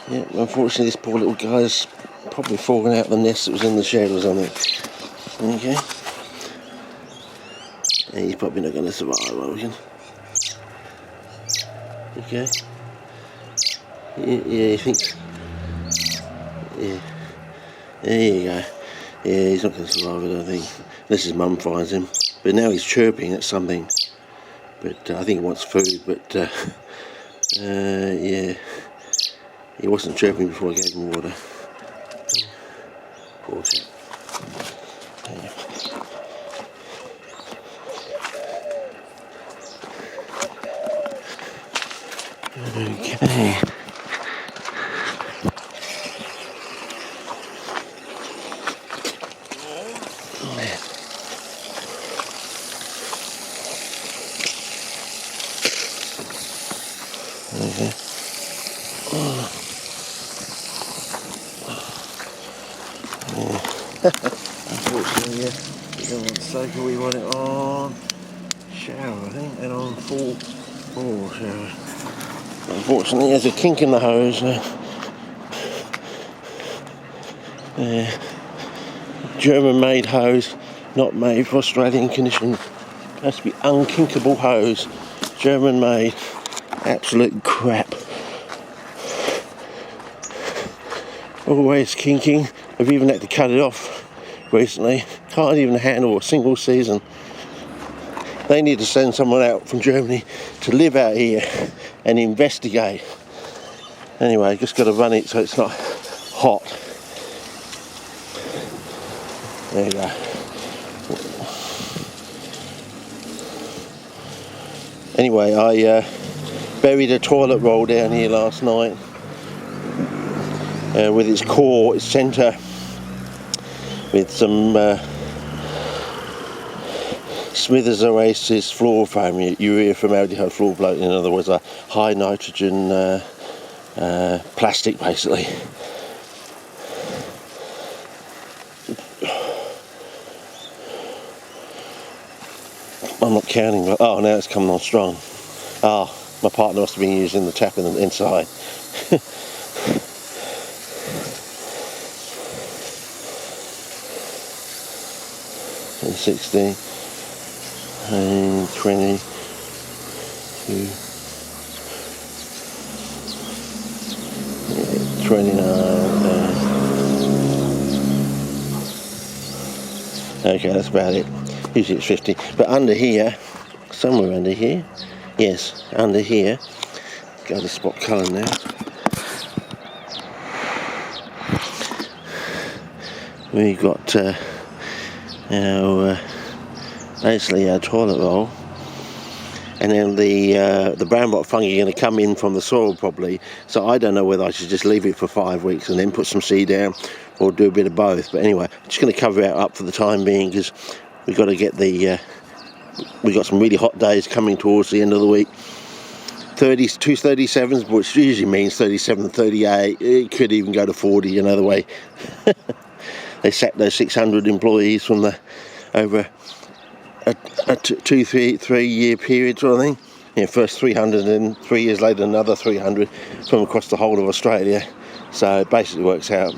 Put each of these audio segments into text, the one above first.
Yeah, unfortunately this poor little guy's probably fallen out of the nest that was in the shed or something. Okay. And he's probably not going to survive, I reckon. Okay. Yeah, you think? Yeah. There you go. Yeah, he's not going to survive it, I think. Unless his mum finds him. But now he's chirping at something. But I think he wants food, but yeah. He wasn't chirping before I gave him water. Poor chap. Yeah. Okay. Okay. Unfortunately, yeah, we don't want soaker, we want it on shower, I think, and on full shower. Unfortunately, there's a kink in the hose. German-made hose, not made for Australian conditions. Has to be unkinkable hose, German-made. Absolute crap. Always kinking. I've even had to cut it off recently. Can't even handle a single season. They need to send someone out from Germany to live out here and investigate. Anyway, just got to run it so it's not hot. There you go. Anyway, I buried a toilet roll down here last night with its core, its centre, with some Smithers Oasis floor foam, urea formaldehyde floor bloat, in other words, a high nitrogen plastic basically. I'm not counting, but oh, now it's coming on strong. Oh, my partner must have been using the tap in the inside. 16 and 20 29 okay, that's about it. Usually it's 50, but under here, somewhere under here, yes, under here, go to spot colour now. We got our basically our toilet roll, and then the brown rot fungi are going to come in from the soil probably. So I don't know whether I should just leave it for 5 weeks and then put some seed down, or do a bit of both. But anyway, I'm just going to cover it up for the time being because we've got to get the. We got some really hot days coming towards the end of the week. 30s, 237s, which usually means 37, 38. It could even go to 40. You know the way. They sacked those 600 employees from the over a 2-3 year period sort of thing. Yeah, first 300 and 3 years later another 300 from across the whole of Australia. So it basically works out.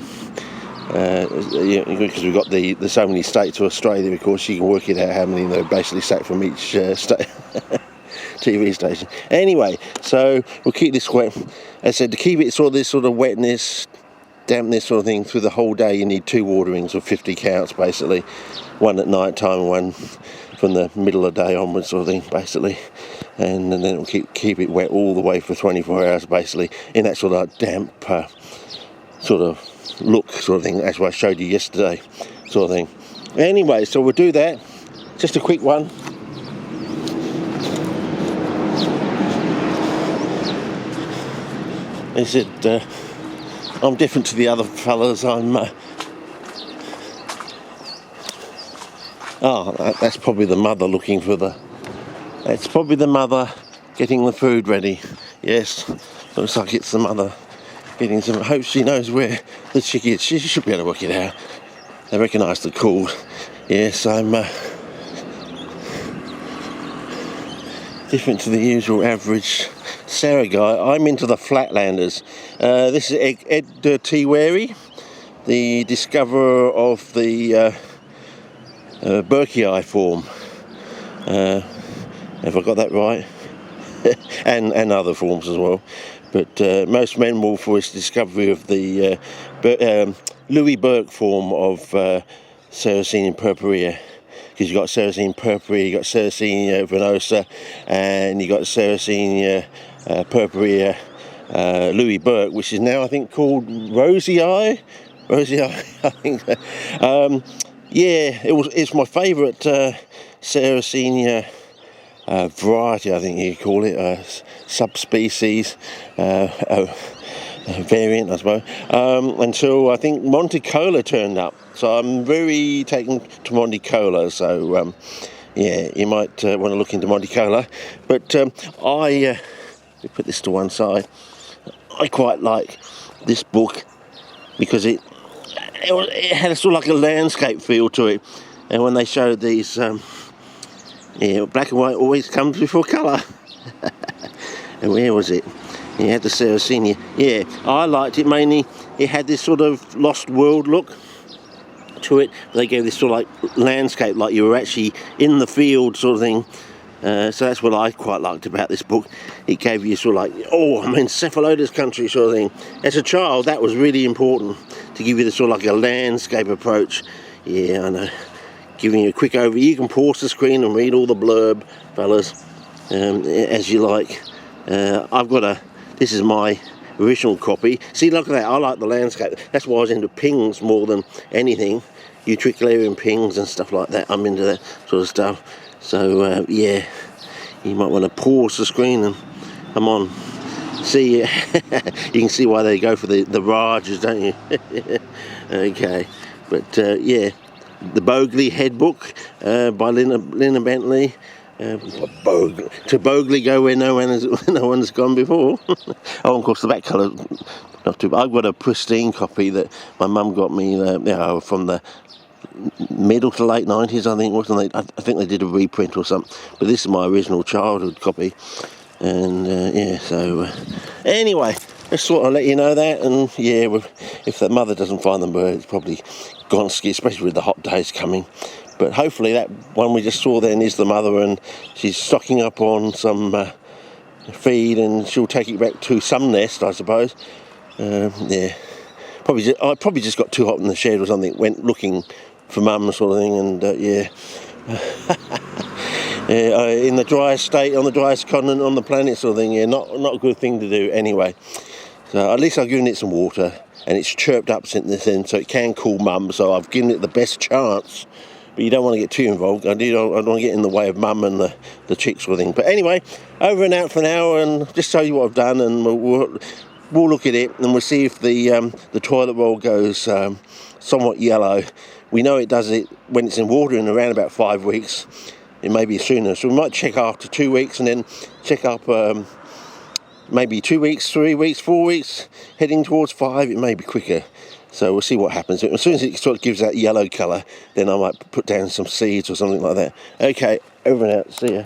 Because we've got the so many states of Australia, of course, you can work it out how many they're basically sacked from each state. TV station. Anyway, so we'll keep this wet. As I said, to keep it sort of this sort of wetness, dampness sort of thing through the whole day, you need 2 waterings of 50 counts basically. One at night time and one from the middle of the day onwards sort of thing basically. And then it'll keep it wet all the way for 24 hours basically in that sort of damp sort of look sort of thing. That's what I showed you yesterday sort of thing. Anyway, so we'll do that. Just a quick one. Is it I'm different to the other fellas. That's probably the mother looking for that's probably the mother getting the food ready. Yes, looks like it's the mother getting some. I hope she knows where the chick is. She should be able to work it out. They recognise the call. Yes, different to the usual average Sarah guy. I'm into the Flatlanders. This is Ed T. Wary, the discoverer of the Berkeyii form. Have I got that right? and other forms as well. But most memorable for his discovery of the Louis Burke form of Sericina purpurea. Because you've got Sericina purpurea, you've got Sericina venosa, and you've got Sericina purpurea Louis Burke, which is now I think called Rosii, I think. Yeah, it's my favourite Sericina variety, I think you call it, subspecies, variant, I suppose, until I think Monte Cola turned up. So I'm very taken to Monte Cola, so yeah, you might want to look into Monte Cola. But I put this to one side. I quite like this book because it had a sort of like a landscape feel to it, and when they showed these, yeah, black and white always comes before colour. And where was it? You had the Sericina. Yeah, I liked it mainly. It had this sort of lost world look to it. They gave this sort of like landscape, like you were actually in the field sort of thing. So that's what I quite liked about this book. It gave you sort of like, oh, I'm in cephalotus country sort of thing. As a child, that was really important, to give you the sort of like a landscape approach. Yeah, I know. Giving you a quick overview. You can pause the screen and read all the blurb, fellas, as you like. This is my original copy. See, look at that. I like the landscape. That's why I was into pings more than anything. Utricularian pings and stuff like that. I'm into that sort of stuff. So, yeah, you might want to pause the screen and come on. See, you can see why they go for the Rajas, don't you? Okay, but yeah. The Bodily head book by Lina Bentley. To Bodily go where no one's gone before. Oh, of course, the back colour, not too bad. I've got a pristine copy that my mum got me from the middle to late 90s, I think, wasn't they? I think they did a reprint or something. But this is my original childhood copy. And yeah, so anyway, just thought I'd let you know that. And yeah, if the mother doesn't find them, it's probably gone ski, especially with the hot days coming. But hopefully that one we just saw then is the mother, and she's stocking up on some feed, and she'll take it back to some nest, I suppose. Yeah, I probably just got too hot in the shed or something, went looking for mum sort of thing, and yeah. Yeah, in the driest state, on the driest continent on the planet sort of thing, yeah, not a good thing to do anyway. So at least I've given it some water, and it's chirped up since then, so it can cool mum, so I've given it the best chance. But you don't want to get too involved. I don't want to get in the way of mum and the chicks sort of thing. But anyway, over and out for an hour, and just show you what I've done, and we'll look at it, and we'll see if the toilet roll goes somewhat yellow. We know it does it when it's in water in around about 5 weeks. It may be sooner, so we might check after 2 weeks, and then check up maybe 2 weeks, 3 weeks, 4 weeks, heading towards 5. It may be quicker, so we'll see what happens. As soon as it sort of gives that yellow colour, then I might put down some seeds or something like that. Okay, over and out, see ya.